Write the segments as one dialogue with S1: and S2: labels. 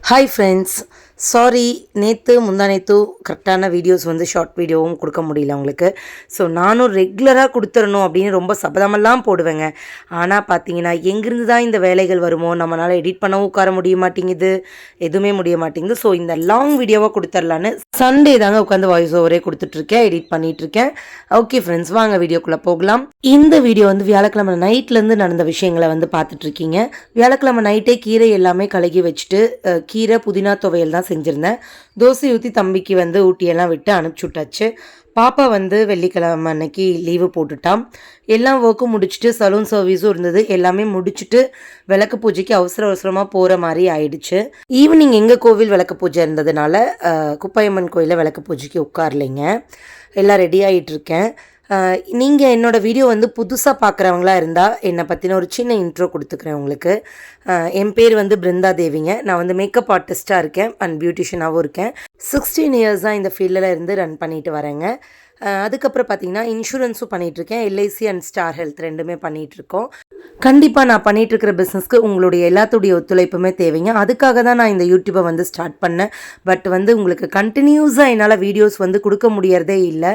S1: Hi friends, sorry நேற்று முந்தானேத்து கரெக்டான videos short வீடியோவும் கொடுக்க முடியல உங்களுக்கு. ஸோ நானும் ரெகுலராக கொடுத்துடணும் அப்படின்னு ரொம்ப சபதமெல்லாம் போடுவேங்க. ஆனால் பார்த்தீங்கன்னா எங்கேருந்து தான் இந்த வேலைகள் வருமோ, நம்மளால் எடிட் பண்ணவும் உட்கார முடிய மாட்டேங்குது, எதுவுமே முடிய மாட்டேங்குது. ஸோ இந்த லாங் வீடியோவாக கொடுத்துடலான்னு சண்டே தாங்க உட்காந்து வாய்ஸ் ஓவரே கொடுத்துட்ருக்கேன், எடிட் பண்ணிகிட்ருக்கேன். ஓகே ஃப்ரெண்ட்ஸ், வாங்க வீடியோக்குள்ளே போகலாம். இந்த வீடியோ வியாழக்கிழமை நைட்லேருந்து நடந்த விஷயங்களை பார்த்துட்ருக்கீங்க. வியாழக்கிழமை நைட்டே கீரை எல்லாமே கழுகி வச்சுட்டு கீரை புதினா துவையல் தான் செஞ்சுருந்தேன். தோசை ஊற்றி தம்பிக்கு ஊட்டியெல்லாம் விட்டு அனுப்பிச்சி விட்டாச்சு. பாப்பா வெள்ளிக்கிழமை அன்னைக்கு லீவு போட்டுட்டான். எல்லாம் ஒர்க்கும் முடிச்சுட்டு சலூன் சர்வீஸும் இருந்தது, எல்லாமே முடிச்சுட்டு விளக்கு பூஜைக்கு அவசரமாக போகிற மாதிரி ஆயிடுச்சு. ஈவினிங் எங்கள் கோவில் விளக்கு பூஜை இருந்ததுனால குப்பையம்மன் கோயிலில் விளக்கு பூஜைக்கு உட்காரலைங்க. எல்லாம் ரெடி ஆகிட்டுருக்கேன். நீங்கள் என்னோடய வீடியோ புதுசாக பார்க்குறவங்களா இருந்தால் என்னை பற்றின ஒரு சின்ன இன்ட்ரோ கொடுத்துக்கிறேன் உங்களுக்கு. என் பேர் பிருந்தா தேவிங்க. நான் மேக்கப் ஆர்டிஸ்ட்டாக இருக்கேன் அண்ட் பியூட்டிஷியனாகவும் இருக்கேன். 16 இயர்ஸாக இந்த ஃபீல்டில் இருந்து ரன் பண்ணிட்டு வரேங்க. அதுக்கப்புறம் பார்த்தீங்கன்னா இன்சூரன்ஸும் பண்ணிகிட்ருக்கேன், எல்ஐசி அண்ட் ஸ்டார் ஹெல்த் ரெண்டுமே பண்ணிகிட்ருக்கோம். கண்டிப்பாக நான் பண்ணிகிட்ருக்கிற பிஸ்னஸ்க்கு உங்களுடைய எல்லாத்துடைய ஒத்துழைப்புமே தேவைங்க. அதுக்காக தான் நான் இந்த யூடியூப்பை ஸ்டார்ட் பண்ணேன். பட் உங்களுக்கு கண்டினியூஸாக என்னால் வீடியோஸ் கொடுக்க முடியறதே இல்லை.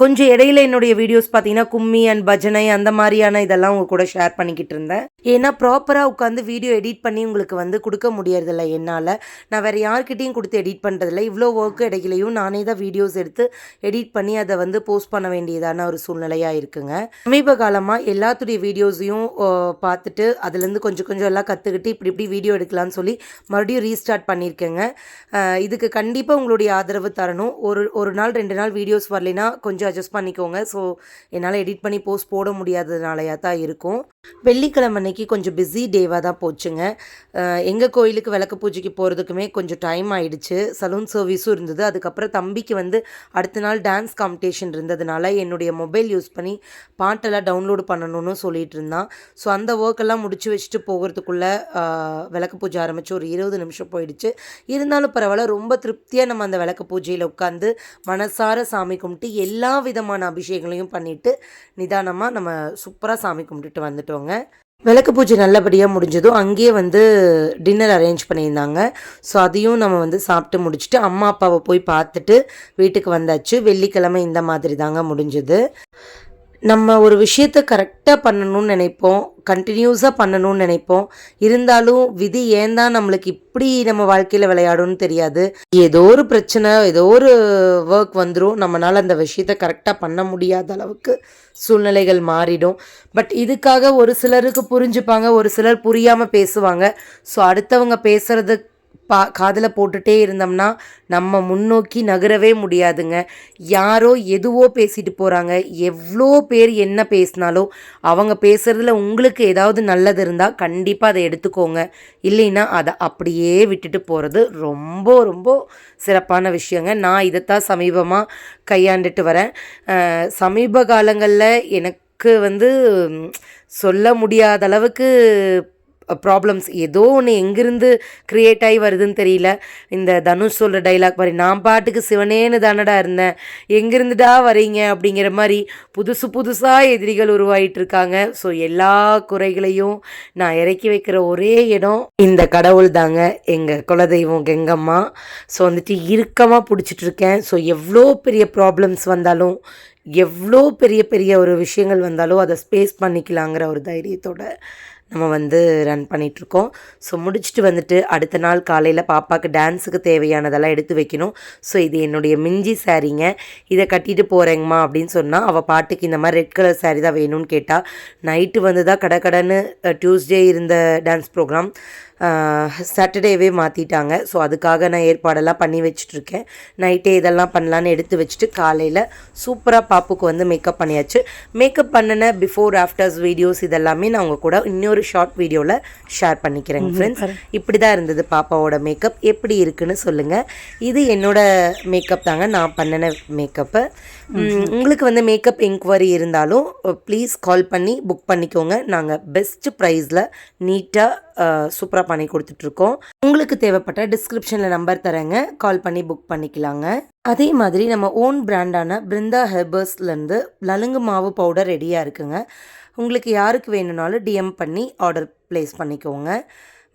S1: கொஞ்சம் இடையில என்னுடைய வீடியோஸ் பார்த்தீங்கன்னா கும்மி அண்ட் பஜனை அந்த மாதிரியான இதெல்லாம் உங்கள் கூட ஷேர் பண்ணிக்கிட்டு இருந்தேன். ஏன்னா ப்ராப்பராக உட்காந்து வீடியோ எடிட் பண்ணி உங்களுக்கு கொடுக்க முடியறதில்ல என்னால். நான் வேறு யார்கிட்டையும் கொடுத்து எடிட் பண்ணுறதில்ல. இவ்வளோ ஒர்க்கு இடையிலையும் நானே தான் வீடியோஸ் எடுத்து எடிட் பண்ணி அதை போஸ்ட் பண்ண வேண்டியதான ஒரு சூழ்நிலையாக இருக்குங்க. சமீப காலமாக எல்லாத்துடைய வீடியோஸையும் பார்த்துட்டு அதுலேருந்து கொஞ்சம் எல்லாம் கற்றுக்கிட்டு இப்படி வீடியோ எடுக்கலாம்னு சொல்லி மறுபடியும் ரீஸ்டார்ட் பண்ணியிருக்கேங்க. இதுக்கு கண்டிப்பாக உங்களுடைய ஆதரவு தரணும். ஒரு நாள் 2 நாள் வீடியோஸ் வரலைன்னா கொஞ்சம் அட்ஜஸ்ட் பண்ணிக்கோங்க. ஸோ என்னால் எடிட் பண்ணி போஸ்ட் போட முடியாததுனாலயா தான் இருக்கும். வெள்ளிக்கிழமை அன்னைக்கு கொஞ்சம் பிஸி டேவாக தான் போச்சுங்க. எங்கள் கோயிலுக்கு விளக்கு பூஜைக்கு போகிறதுக்குமே கொஞ்சம் டைம் ஆகிடுச்சு. சலூன் சர்வீஸும் இருந்தது. அதுக்கப்புறம் தம்பிக்கு அடுத்த நாள் டான்ஸ் காம்படிஷன் இருந்ததுனால என்னுடைய மொபைல் யூஸ் பண்ணி பாட்டெல்லாம் டவுன்லோடு பண்ணணும்னு சொல்லிட்டு இருந்தான். ஸோ அந்த ஒர்க்கெல்லாம் முடிச்சு வச்சுட்டு போகிறதுக்குள்ளே விளக்கு பூஜை ஆரம்பித்து ஒரு 20 நிமிஷம் போயிடுச்சு. இருந்தாலும் பரவாயில்ல, ரொம்ப திருப்தியாக நம்ம அந்த விளக்கு பூஜையில் உட்காந்து மனசார சாமி கும்பிட்டு எல்லா விதமான அபிஷேகங்களையும் பண்ணிவிட்டு நிதானமாக நம்ம சூப்பராக சாமி கும்பிட்டுட்டு வந்துட்டோங்க. விளக்கு பூஜை நல்லபடியாக முடிஞ்சதும் அங்கேயே டின்னர் அரேஞ்ச் பண்ணியிருந்தாங்க. ஸோ அதையும் நம்ம சாப்பிட்டு முடிச்சுட்டு அம்மா அப்பாவை போய் பார்த்துட்டு வீட்டுக்கு வந்தாச்சு. வெள்ளிக்கிழமை இந்த மாதிரி தாங்க முடிஞ்சது. நம்ம ஒரு விஷயத்தை கரெக்டாக பண்ணணும்னு நினைப்போம், கண்டினியூஸாக பண்ணணும்னு நினைப்போம். இருந்தாலும் விதி ஏன் தான் நம்மளுக்கு இப்படி நம்ம வாழ்க்கையில் விளையாடும்னு தெரியாது. ஏதோ ஒரு பிரச்சனை, ஏதோ ஒரு ஒர்க் வந்துடும், நம்மளால் அந்த விஷயத்தை கரெக்டாக பண்ண முடியாத அளவுக்கு சூழ்நிலைகள் மாறிடும். பட் இதுக்காக ஒரு சிலருக்கு புரிஞ்சுப்பாங்க, ஒரு சிலர் புரியாமல் பேசுவாங்க. ஸோ அடுத்தவங்க பேசுகிறது காதில் போட்டுகிட்டே இருந்தோம்னா நம்ம முன்னோக்கி நகரவே முடியாதுங்க. யாரோ எதுவோ பேசிட்டு போகிறாங்க. எவ்வளோ பேர் என்ன பேசினாலும் அவங்க பேசுகிறதுல உங்களுக்கு ஏதாவது நல்லது இருந்தால் கண்டிப்பாக அதை எடுத்துக்கோங்க. இல்லைன்னா அதை அப்படியே விட்டுட்டு போகிறது ரொம்ப ரொம்ப சிறப்பான விஷயங்க. நான் இதைத்தான் சமீபமாக கையாண்டுட்டு வரேன். சமீப காலங்களில் எனக்கு சொல்ல முடியாத அளவுக்கு ப்ராப்ளம்ஸ் ஏதோ ஒன்று எங்கேருந்து க்ரியேட் ஆகி வருதுன்னு தெரியல. இந்த தனுஷ் சொல்கிற டைலாக் மாதிரி, நான் பாட்டுக்கு சிவனேன்னு தானடா இருந்தேன், எங்கேருந்துடா வரீங்க அப்படிங்கிற மாதிரி புதுசாக எதிரிகள் உருவாகிட்டு இருக்காங்க. ஸோ எல்லா குறைகளையும் நான் இறக்கி வைக்கிற ஒரே இடம் இந்த கடவுள் தாங்க, எங்கள் குலதெய்வம் கெங்கம்மா. ஸோ இறுக்கமாக பிடிச்சிட்ருக்கேன். ஸோ எவ்வளோ பெரிய ப்ராப்ளம்ஸ் வந்தாலும், எவ்வளோ பெரிய ஒரு விஷயங்கள் வந்தாலும் அதை ஸ்பேஸ் பண்ணிக்கலாங்கிற ஒரு தைரியத்தோட நம்ம ரன் பண்ணிகிட்ருக்கோம். ஸோ முடிச்சுட்டு அடுத்த நாள் காலையில் பாப்பாவுக்கு டான்ஸுக்கு தேவையானதெல்லாம் எடுத்து வைக்கணும். ஸோ இது என்னுடைய மிஞ்சி சாரீங்க, இதை கட்டிட்டு போகிறேங்கம்மா அப்படின்னு சொன்னால் அவள் பாட்டுக்கு இந்த மாதிரி ரெட் கலர் சாரீ தான் வேணும்னு கேட்டால். நைட்டு தான் கடன்னு டியூஸ்டே இருந்த டான்ஸ் ப்ரோக்ராம் சாட்டர்டேவே மாற்றிட்டாங்க. ஸோ அதுக்காக நான் ஏற்பாடெல்லாம் பண்ணி வச்சுட்ருக்கேன். நைட்டே இதெல்லாம் பண்ணலான்னு எடுத்து வச்சுட்டு காலையில் சூப்பராக பாப்புக்கு மேக்கப் பண்ணியாச்சு. மேக்கப் பண்ணின பிஃபோர் ஆஃப்டர்ஸ் வீடியோஸ் இதெல்லாமே நான் உங்கள் கூட இன்னொரு ஷார்ட் வீடியோவில் ஷேர் பண்ணிக்கிறேங்க ஃப்ரெண்ட்ஸ். இப்படி தான் இருந்தது பாப்பாவோட மேக்கப். எப்படி இருக்குன்னு சொல்லுங்கள். இது என்னோடய மேக்கப் தாங்க, நான் பண்ணின மேக்கப்பு. உங்களுக்கு மேக்கப் என்கொயரி இருந்தாலும் ப்ளீஸ் கால் பண்ணி புக் பண்ணிக்கோங்க. நாங்கள் பெஸ்ட் ப்ரைஸில் நீட்டாக சூப்பராக பண்ணி கொடுத்துட்ருக்கோம். உங்களுக்கு தேவைப்பட்ட டிஸ்கிரிப்ஷனில் நம்பர் தரேங்க, கால் பண்ணி புக் பண்ணிக்கலாங்க. அதே மாதிரி நம்ம ஓன் பிராண்டான பிருந்தா ஹெர்பர்ஸ்லேருந்து நலுங்கு மாவு பவுடர் ரெடியாக இருக்குங்க. உங்களுக்கு யாருக்கு வேணும்னாலும் டிஎம் பண்ணி ஆர்டர் ப்ளேஸ் பண்ணிக்கோங்க.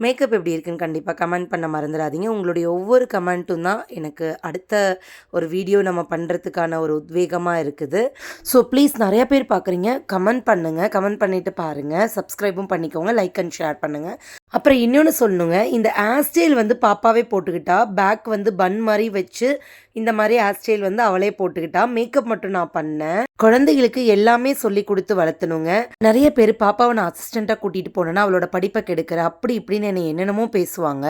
S1: மேக்கப் எப்படி இருக்குன்னு கண்டிப்பாக கமெண்ட் பண்ண மறந்துடாதீங்க. உங்களுடைய ஒவ்வொரு கமெண்ட்டும் தான் எனக்கு அடுத்த ஒரு வீடியோ நம்ம பண்ணுறதுக்கான ஒரு உத்வேகமாக இருக்குது. ஸோ ப்ளீஸ் நிறையா பேர் பார்க்குறீங்க, கமெண்ட் பண்ணுங்கள், கமெண்ட் பண்ணிவிட்டு பாருங்கள், சப்ஸ்கிரைபும் பண்ணிக்கோங்க, லைக் அண்ட் ஷேர் பண்ணுங்கள். அப்புறம் இன்னொன்று சொல்லணுங்க, இந்த ஹேர் ஸ்டைல் வந்து பாப்பாவே போட்டுக்கிட்டா, பேக் வந்து பன் மாதிரி வச்சு இந்த மாதிரி ஹேர் ஸ்டைல் வந்து அவளே போட்டுக்கிட்டா. மேக்கப் மட்டும் நான் பண்ணேன். குழந்தைகளுக்கு எல்லாமே சொல்லி கொடுத்து வளர்த்தணுங்க. நிறைய பேர் பாப்பாவை நான் அசிஸ்டண்ட்டாக கூட்டிகிட்டு போனேன்னா அவளோட படிப்பை கெடுக்கிற அப்படி இப்படின்னு என்னை என்னென்னமோ பேசுவாங்க.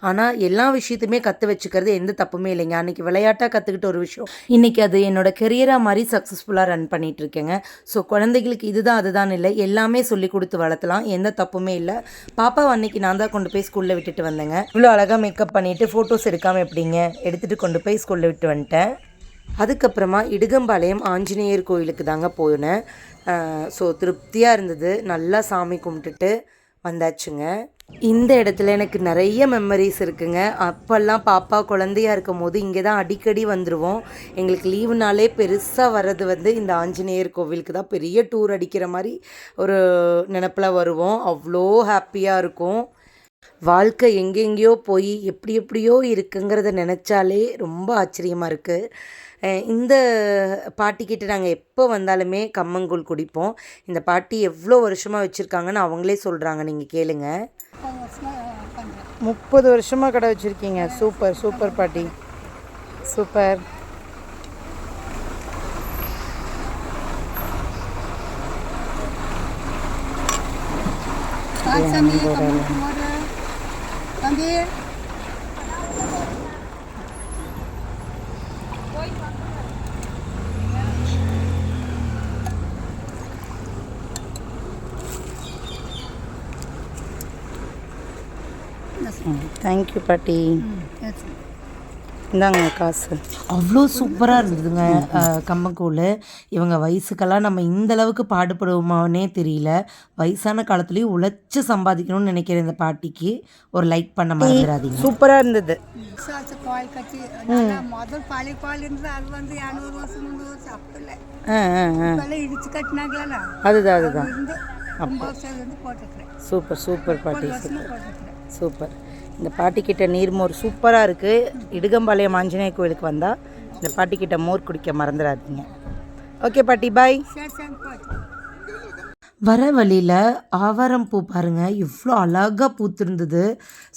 S1: ஆனால் எல்லா விஷயத்தையுமே கற்று வச்சுக்கிறது எந்த தப்புமே இல்லைங்க. அன்றைக்கி விளையாட்டாக கற்றுக்கிட்ட ஒரு விஷயம் இன்றைக்கி அது என்னோட கெரியராக மாதிரி சக்ஸஸ்ஃபுல்லாக ரன் பண்ணிகிட்டு இருக்கேங்க. ஸோ குழந்தைகளுக்கு இதுதான் அதுதான் இல்லை, எல்லாமே சொல்லி கொடுத்து வளர்த்தலாம், எந்த தப்புமே இல்லை. பாப்பாவை அன்றைக்கி நான் தான் கொண்டு போய் ஸ்கூலில் விட்டுட்டு வந்தேங்க. இவ்வளோ அழகாக மேக்கப் பண்ணிவிட்டு ஃபோட்டோஸ் எடுக்காமல் எப்படிங்க, எடுத்துகிட்டு கொண்டு போய் ஸ்கூலில் விட்டு வந்துட்டேன். அதுக்கப்புறமா இடுகம்பாளையம் ஆஞ்சநேயர் கோயிலுக்கு தாங்க போனேன். ஸோ திருப்தியாக இருந்தது. நல்லா சாமி கும்பிட்டுட்டு வந்தாச்சுங்க. இந்த இடத்துல எனக்கு நிறைய மெமரிஸ் இருக்குங்க. அப்போல்லாம் பாப்பா குழந்தையாக இருக்கும் போது இங்கே தான் அடிக்கடி வந்துடுவோம். எங்களுக்கு லீவுனாலே பெருசாக வர்றது வந்து இந்த ஆஞ்சநேயர் கோவிலுக்கு தான். பெரிய டூர் அடிக்கிற மாதிரி ஒரு நினப்பில் வருவோம். அவ்வளோ ஹாப்பியாக இருக்கும். வாழ்க்கை எங்கெங்கேயோ போய் எப்படி எப்படியோ இருக்குங்கிறத நினச்சாலே ரொம்ப ஆச்சரியமாக இருக்குது. இந்த பாட்டிக்கிட்ட நாங்கள் எப்போ வந்தாலுமே கம்மங்கூழ் குடிப்போம். இந்த பாட்டி எவ்வளோ வருஷமாக வச்சுருக்காங்கன்னு அவங்களே சொல்கிறாங்க, நீங்கள் கேளுங்க. 30 வருஷமாக கடை வச்சுருக்கீங்க. சூப்பர் சூப்பர் பாட்டி, சூப்பர். தேங்க்யூ பாட்டி. இந்தாங்க காசு. அவ்வளோ சூப்பராக இருந்ததுங்க கம்மங்கூழ். இவங்க வயசுக்கெல்லாம் நம்ம இந்த அளவுக்கு பாடுபடுவோமானே தெரியல. வயசான காலத்துலேயும் உழைச்சி சம்பாதிக்கணும்னு நினைக்கிற இந்த பாட்டிக்கு ஒரு லைக் பண்ண மறந்துடாதீங்க. சூப்பராக இருந்தது.
S2: முதல் பழைய பால் இருந்தது, அது வந்து 200 வருஷம் 300 வருஷம் அப்படி இடிச்சு கட்டினாங்களா,
S1: அதுதான் அதுதான்.
S2: போட்டுக்கிறேன்.
S1: சூப்பர் சூப்பர் பாட்டி, சூப்பர் சூப்பர். இந்த பாட்டிக்கிட்ட நீர்மோர் சூப்பராக இருக்குது. இடுகம்பாளையம் ஆஞ்சநேயர் கோயிலுக்கு வந்தால் இந்த பாட்டிக்கிட்ட மோர் குடிக்க மறந்துடாதீங்க. ஓகே பாட்டி, பாய். வர வழியில் ஆவாரம் பூ பாருங்கள், இவ்வளோ அழகாக பூத்திருந்தது.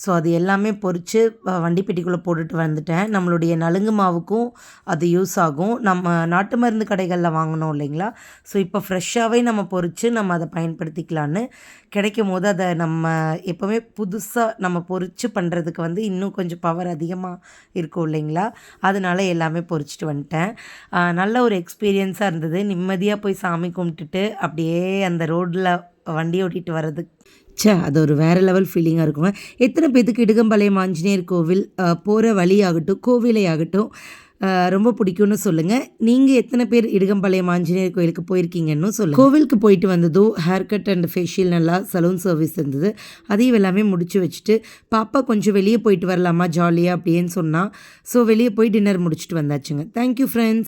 S1: ஸோ அது எல்லாமே பொறிச்சு வண்டி பெட்டிக்குள்ளே போட்டுட்டு வந்துட்டேன். நம்மளுடைய நலுங்கு மாவுக்கும் அது யூஸ் ஆகும். நம்ம நாட்டு மருந்து கடைகளில் வாங்கினோம் இல்லைங்களா, ஸோ இப்போ ஃப்ரெஷ்ஷாகவே நம்ம பொறிச்சு நம்ம அதை பயன்படுத்திக்கலான்னு கிடைக்கும் போது அதை நம்ம எப்போவுமே புதுசாக நம்ம பொறிச்சு பண்ணுறதுக்கு வந்து இன்னும் கொஞ்சம் பவர் அதிகமாக இருக்கும் இல்லைங்களா, அதனால எல்லாமே பொறிச்சிட்டு வந்துட்டேன். நல்ல ஒரு எக்ஸ்பீரியன்ஸாக இருந்தது. நிம்மதியாக போய் சாமி கும்பிட்டுட்டு அப்படியே அந்த ரோட்டில் வண்டி ஓட்டிகிட்டு வர்றது அது ஒரு வேறு லெவல் ஃபீலிங்காக இருக்குங்க. எத்தனை பேத்துக்கு இடுகம்பாளையம் ஆஞ்சநேயர் கோவில் போகிற வழியாகட்டும் கோவிலை ஆகட்டும் ரொம்ப பிடிக்கும்னு சொல்லுங்கள். நீங்கள் எத்தனை பேர் இடுகம்பாளையம் ஆஞ்சநேயர் கோயிலுக்கு போயிருக்கீங்கன்னு சொல்லுங்கள். கோவிலுக்கு போயிட்டு வந்ததும் ஹேர் கட் அண்ட் ஃபேஷியல் நல்லா சலூன் சர்வீஸ் இருந்தது. அதையும் எல்லாமே முடிச்சு வச்சுட்டு பாப்பா கொஞ்சம் வெளியே போயிட்டு வரலாமா ஜாலியாக அப்படின்னு சொன்னால், ஸோ வெளியே போய் டின்னர் முடிச்சுட்டு வந்தாச்சுங்க. Thank you friends.